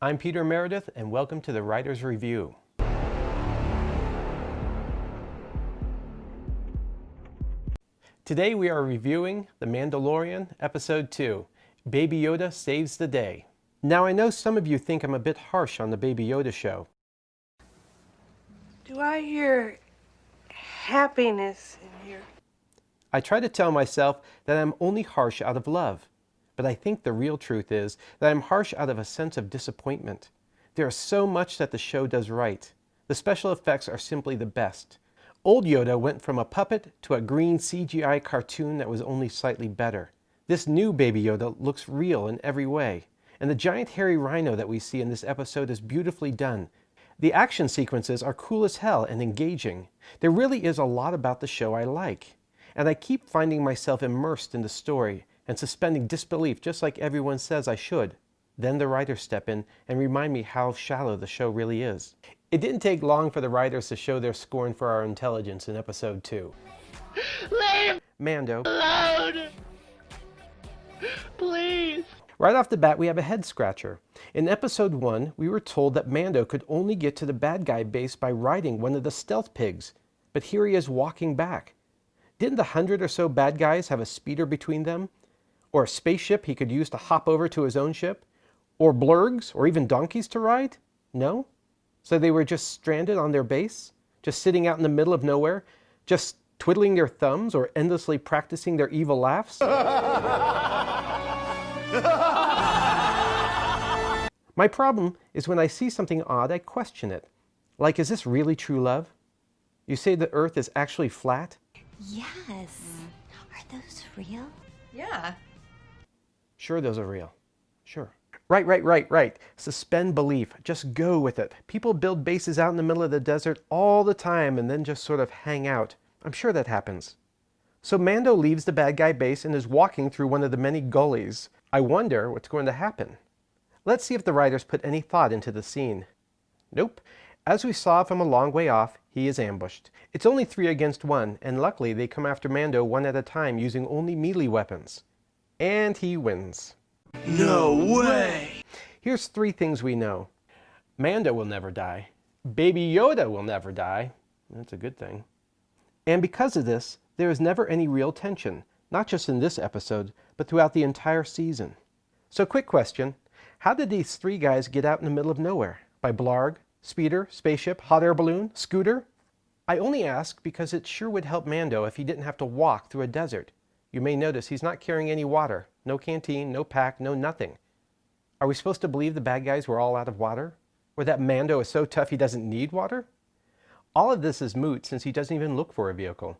I'm Peter Meredith, and welcome to the Writer's Review. Today we are reviewing The Mandalorian, Episode 2, Baby Yoda Saves the Day. Now I know some of you think I'm a bit harsh on the Baby Yoda show. Do I hear happiness in here? I try to tell myself that I'm only harsh out of love, but I think the real truth is that I'm harsh out of a sense of disappointment. There is so much that the show does right. The special effects are simply the best. Old Yoda went from a puppet to a green CGI cartoon that was only slightly better. This new Baby Yoda looks real in every way, and the giant hairy rhino that we see in this episode is beautifully done. The action sequences are cool as hell and engaging. There really is a lot about the show I like, and I keep finding myself immersed in the story and suspending disbelief just like everyone says I should. Then the writers step in and remind me how shallow the show really is. It didn't take long for the writers to show their scorn for our intelligence in Episode 2. Leave Mando. alone! Please! Right off the bat, we have a head scratcher. In Episode 1, we were told that Mando could only get to the bad guy base by riding one of the stealth pigs, but here he is walking back. Didn't the 100 or so bad guys have a speeder between them? Or a spaceship he could use to hop over to his own ship? Or blurgs, or even donkeys to ride? No? So they were just stranded on their base? Just sitting out in the middle of nowhere? Just twiddling their thumbs or endlessly practicing their evil laughs? My problem is when I see something odd, I question it. Like, is this really true love? You say the Earth is actually flat? Yes. Are those real? Yeah. Sure, those are real. Sure. Right. Suspend belief. Just go with it. People build bases out in the middle of the desert all the time and then just sort of hang out. I'm sure that happens. So Mando leaves the bad guy base and is walking through one of the many gullies. I wonder what's going to happen. Let's see if the writers put any thought into the scene. Nope. As we saw from a long way off, he is ambushed. It's only 3 against 1, and luckily they come after Mando one at a time using only melee weapons. And he wins. No way! Here's 3 things we know. Mando will never die. Baby Yoda will never die. That's a good thing. And because of this, there is never any real tension, not just in this episode, but throughout the entire season. So quick question, how did these 3 guys get out in the middle of nowhere? By blarg, speeder, spaceship, hot air balloon, scooter? I only ask because it sure would help Mando if he didn't have to walk through a desert. You may notice he's not carrying any water. No canteen, no pack, no nothing. Are we supposed to believe the bad guys were all out of water? Or that Mando is so tough he doesn't need water? All of this is moot since he doesn't even look for a vehicle.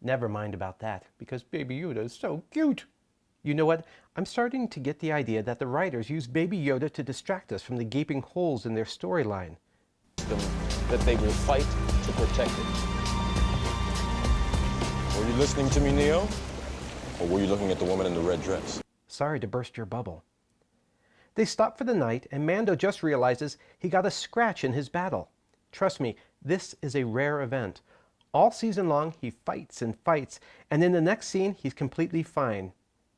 Never mind about that, because Baby Yoda is so cute. You know what? I'm starting to get the idea that the writers use Baby Yoda to distract us from the gaping holes in their storyline. That they will fight to protect it. Were you listening to me, Neo? Or were you looking at the woman in the red dress? Sorry to burst your bubble. They stop for the night, and Mando just realizes he got a scratch in his battle. Trust me, this is a rare event. All season long, he fights and fights, and in the next scene, he's completely fine.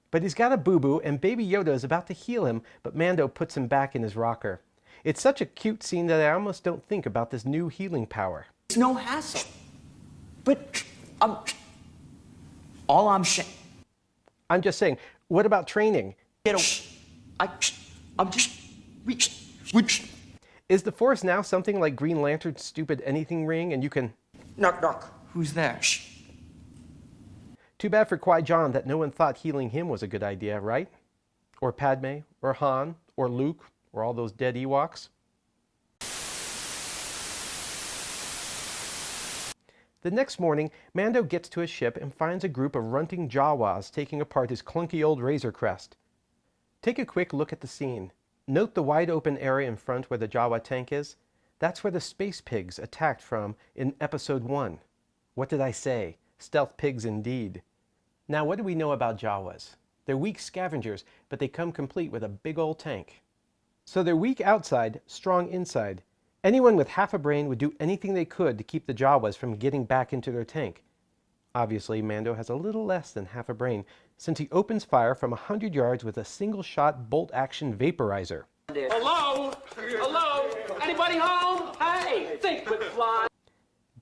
But he's got a boo-boo, and Baby Yoda is about to heal him, but Mando puts him back in his rocker. It's such a cute scene that I almost don't think about this new healing power. It's no hassle. But all I'm saying. I'm just saying, what about training? I'm just. Is the Force now something like Green Lantern's stupid anything ring and you can... Knock. Who's there? Too bad for Qui-Gon that no one thought healing him was a good idea, right? Or Padme, or Han, or Luke, or all those dead Ewoks. The next morning, Mando gets to his ship and finds a group of runting Jawas taking apart his clunky old Razor Crest. Take a quick look at the scene. Note the wide open area in front where the Jawa tank is. That's where the space pigs attacked from in Episode 1. What did I say? Stealth pigs indeed. Now what do we know about Jawas? They're weak scavengers, but they come complete with a big old tank. So they're weak outside, strong inside. Anyone with half a brain would do anything they could to keep the Jawas from getting back into their tank. Obviously, Mando has a little less than half a brain, since he opens fire from 100 yards with a single-shot bolt-action vaporizer. Hello? Hello? Anybody home? Hey, think with fly.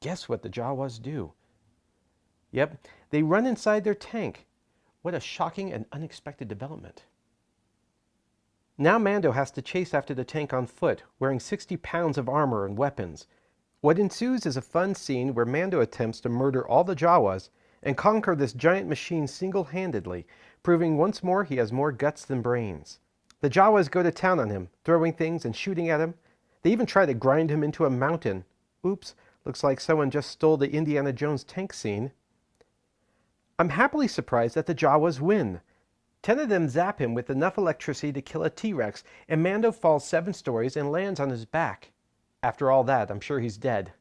Guess what the Jawas do? Yep, they run inside their tank. What a shocking and unexpected development. Now Mando has to chase after the tank on foot, wearing 60 pounds of armor and weapons. What ensues is a fun scene where Mando attempts to murder all the Jawas and conquer this giant machine single-handedly, proving once more he has more guts than brains. The Jawas go to town on him, throwing things and shooting at him. They even try to grind him into a mountain. Oops, looks like someone just stole the Indiana Jones tank scene. I'm happily surprised that the Jawas win. 10 of them zap him with enough electricity to kill a T-Rex, and Mando falls 7 stories and lands on his back. After all that, I'm sure he's dead.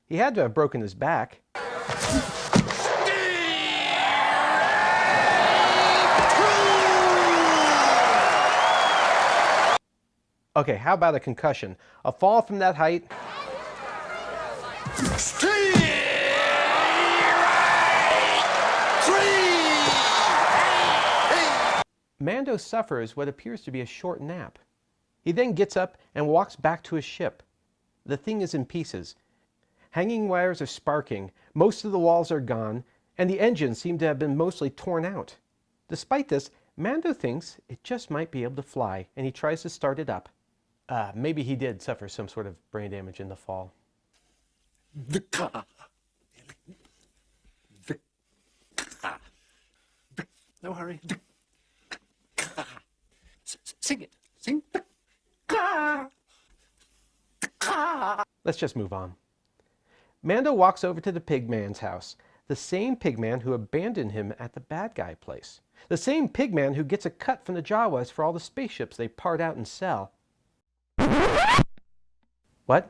He had to have broken his back. Okay, how about a concussion? A fall from that height? Mando suffers what appears to be a short nap. He then gets up and walks back to his ship. The thing is in pieces. Hanging wires are sparking, most of the walls are gone, and the engines seem to have been mostly torn out. Despite this, Mando thinks it just might be able to fly, and he tries to start it up. Maybe he did suffer some sort of brain damage in the fall. The car. The car. No hurry. The car. Sing it. Sing the car. The car. Let's just move on. Mando walks over to the pigman's house, the same pigman who abandoned him at the bad guy place. The same pigman who gets a cut from the Jawas for all the spaceships they part out and sell. What?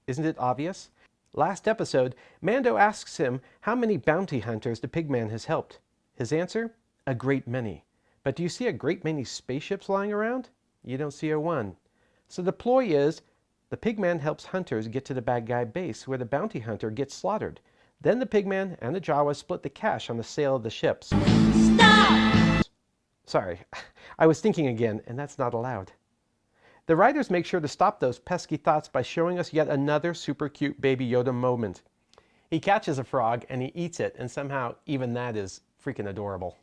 Isn't it obvious? Last episode, Mando asks him how many bounty hunters the pigman has helped. His answer? A great many. But do you see a great many spaceships lying around? You don't see a one. So the ploy is, the pigman helps hunters get to the bad guy base where the bounty hunter gets slaughtered. Then the pigman and the Jawas split the cash on the sale of the ships. Stop! Sorry, I was thinking again, and that's not allowed. The writers make sure to stop those pesky thoughts by showing us yet another super cute Baby Yoda moment. He catches a frog and he eats it, and somehow even that is freaking adorable.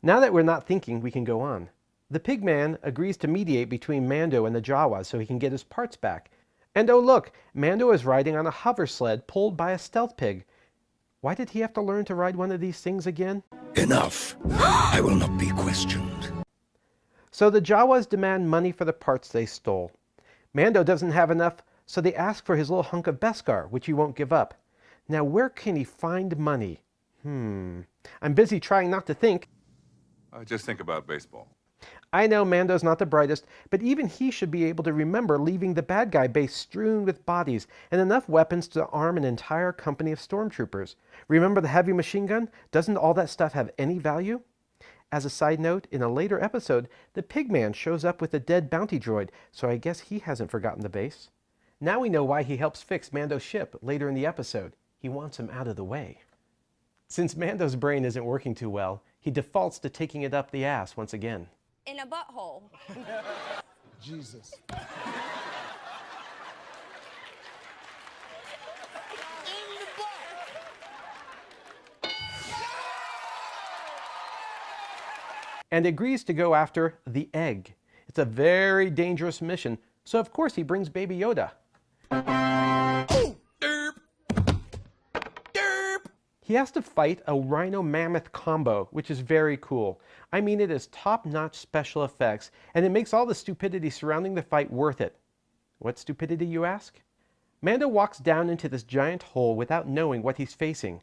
Now that we're not thinking, we can go on. The pigman agrees to mediate between Mando and the Jawas so he can get his parts back. And oh look, Mando is riding on a hover sled pulled by a stealth pig. Why did he have to learn to ride one of these things again? Enough. I will not be questioned. So the Jawas demand money for the parts they stole. Mando doesn't have enough, so they ask for his little hunk of Beskar, which he won't give up. Now where can he find money? I'm busy trying not to think. Just think about baseball. I know Mando's not the brightest, but even he should be able to remember leaving the bad guy base strewn with bodies and enough weapons to arm an entire company of stormtroopers. Remember the heavy machine gun? Doesn't all that stuff have any value? As a side note, in a later episode, the pigman shows up with a dead bounty droid, so I guess he hasn't forgotten the base. Now we know why he helps fix Mando's ship later in the episode. He wants him out of the way. Since Mando's brain isn't working too well, he defaults to taking it up the ass once again. In a butthole. Jesus. And agrees to go after the egg. It's a very dangerous mission, so of course he brings Baby Yoda. Oh, derp. Derp. He has to fight a rhino-mammoth combo, which is very cool. I mean, it is top-notch special effects, and it makes all the stupidity surrounding the fight worth it. What stupidity, you ask? Mando walks down into this giant hole without knowing what he's facing.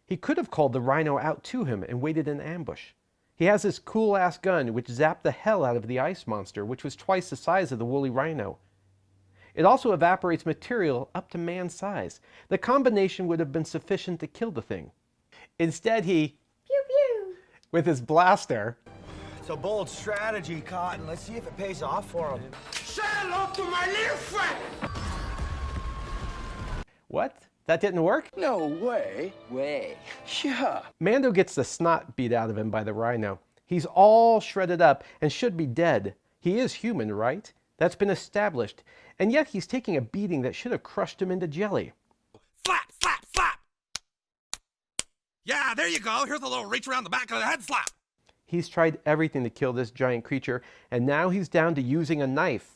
He could have called the rhino out to him and waited in ambush. He has this cool-ass gun which zapped the hell out of the ice monster, which was twice the size of the woolly rhino. It also evaporates material up to man size. The combination would have been sufficient to kill the thing. Instead he... Pew pew! With his blaster... It's a bold strategy, Cotton. Let's see if it pays off for him. Say hello to my little friend. What? That didn't work? No way. Yeah. Mando gets the snot beat out of him by the rhino. He's all shredded up and should be dead. He is human, right? That's been established. And yet he's taking a beating that should have crushed him into jelly. Slap, slap, slap. Yeah, there you go. Here's a little reach around the back of the head slap. He's tried everything to kill this giant creature, and now he's down to using a knife.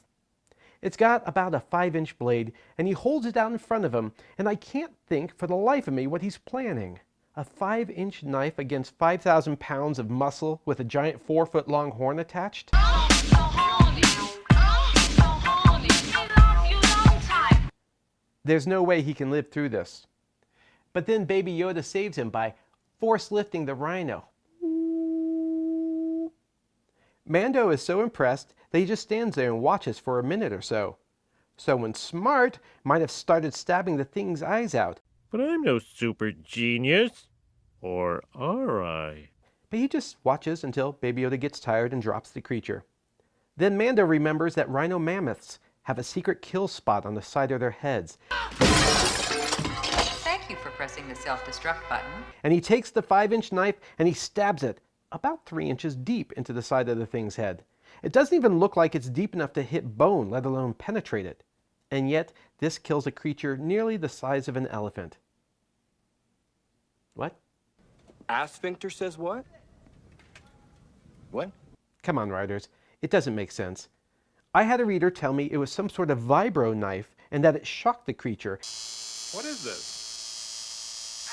It's got about a 5-inch blade, and he holds it out in front of him, and I can't think for the life of me what he's planning. A 5-inch knife against 5,000 pounds of muscle with a giant 4-foot-long horn attached? There's no way he can live through this. But then Baby Yoda saves him by force lifting the rhino. Mando is so impressed that he just stands there and watches for a minute or so. Someone smart might have started stabbing the thing's eyes out. But I'm no super genius. Or are I? But he just watches until Baby Yoda gets tired and drops the creature. Then Mando remembers that rhino mammoths have a secret kill spot on the side of their heads. Thank you for pressing the self-destruct button. And he takes the 5-inch knife and he stabs it about 3 inches deep into the side of the thing's head. It doesn't even look like it's deep enough to hit bone, let alone penetrate it. And yet, this kills a creature nearly the size of an elephant. What? Asphincter says what? What? Come on, writers. It doesn't make sense. I had a reader tell me it was some sort of vibro knife and that it shocked the creature. What is this?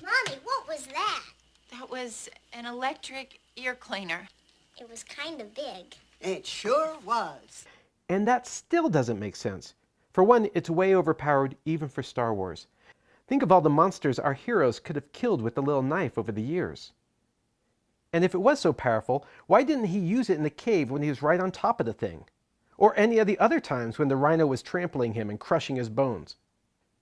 Mommy, what was that? That was an electric ear cleaner. It was kind of big. It sure was. And that still doesn't make sense. For one, it's way overpowered even for Star Wars. Think of all the monsters our heroes could have killed with the little knife over the years. And if it was so powerful, why didn't he use it in the cave when he was right on top of the thing? Or any of the other times when the rhino was trampling him and crushing his bones?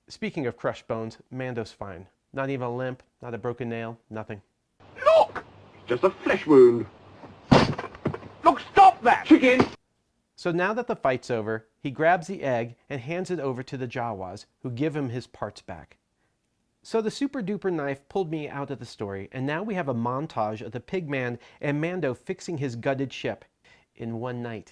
Speaking of crushed bones, Mando's fine. Not even a limp, not a broken nail, nothing. Look! Just a flesh wound. Look, stop that! Chicken! So now that the fight's over, he grabs the egg and hands it over to the Jawas, who give him his parts back. So the super duper knife pulled me out of the story, and now we have a montage of the Pigman and Mando fixing his gutted ship in one night.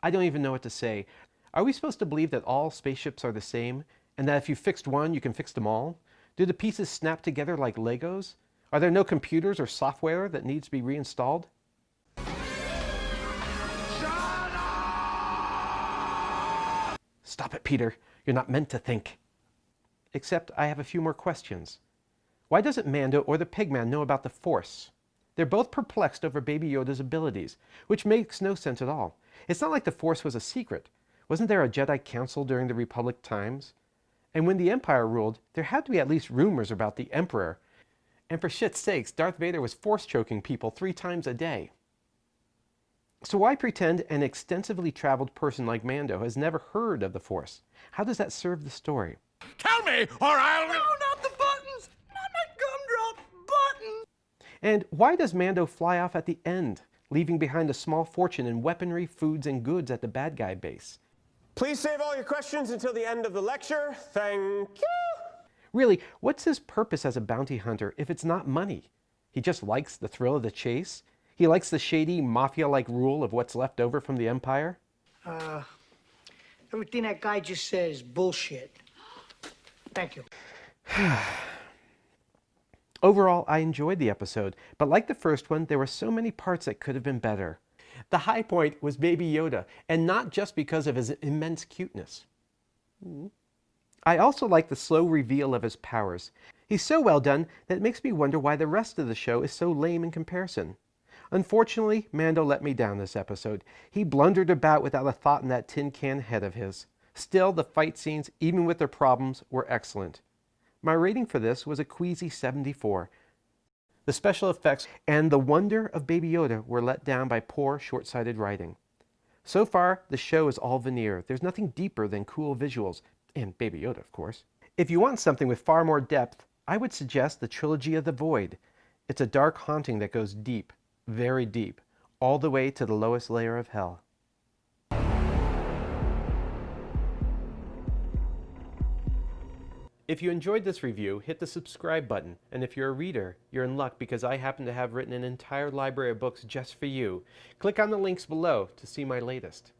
I don't even know what to say. Are we supposed to believe that all spaceships are the same, and that if you fixed one, you can fix them all? Do the pieces snap together like Legos? Are there no computers or software that needs to be reinstalled? Stop it, Peter. You're not meant to think. Except I have a few more questions. Why doesn't Mando or the Pigman know about the Force? They're both perplexed over Baby Yoda's abilities, which makes no sense at all. It's not like the Force was a secret. Wasn't there a Jedi Council during the Republic times? And when the Empire ruled, there had to be at least rumors about the Emperor. And for shit's sakes, Darth Vader was force choking people 3 times a day. So why pretend an extensively traveled person like Mando has never heard of the Force? How does that serve the story? Tell me, or I'll... No, not the buttons! Not my gumdrop buttons! And why does Mando fly off at the end, leaving behind a small fortune in weaponry, foods, and goods at the bad guy base? Please save all your questions until the end of the lecture. Thank you. Really, what's his purpose as a bounty hunter if it's not money? He just likes the thrill of the chase? He likes the shady, mafia-like rule of what's left over from the Empire? Everything that guy just said is bullshit. Thank you. Overall, I enjoyed the episode, but like the first one, there were so many parts that could have been better. The high point was Baby Yoda, and not just because of his immense cuteness. I also like the slow reveal of his powers. He's so well done that it makes me wonder why the rest of the show is so lame in comparison. Unfortunately, Mando let me down this episode. He blundered about without a thought in that tin can head of his. Still, the fight scenes, even with their problems, were excellent. My rating for this was a queasy 74. The special effects and the wonder of Baby Yoda were let down by poor, short-sighted writing. So far, the show is all veneer. There's nothing deeper than cool visuals, and Baby Yoda, of course. If you want something with far more depth, I would suggest the Trilogy of the Void. It's a dark haunting that goes deep, very deep, all the way to the lowest layer of hell. If you enjoyed this review, hit the subscribe button. And if you're a reader, you're in luck because I happen to have written an entire library of books just for you. Click on the links below to see my latest.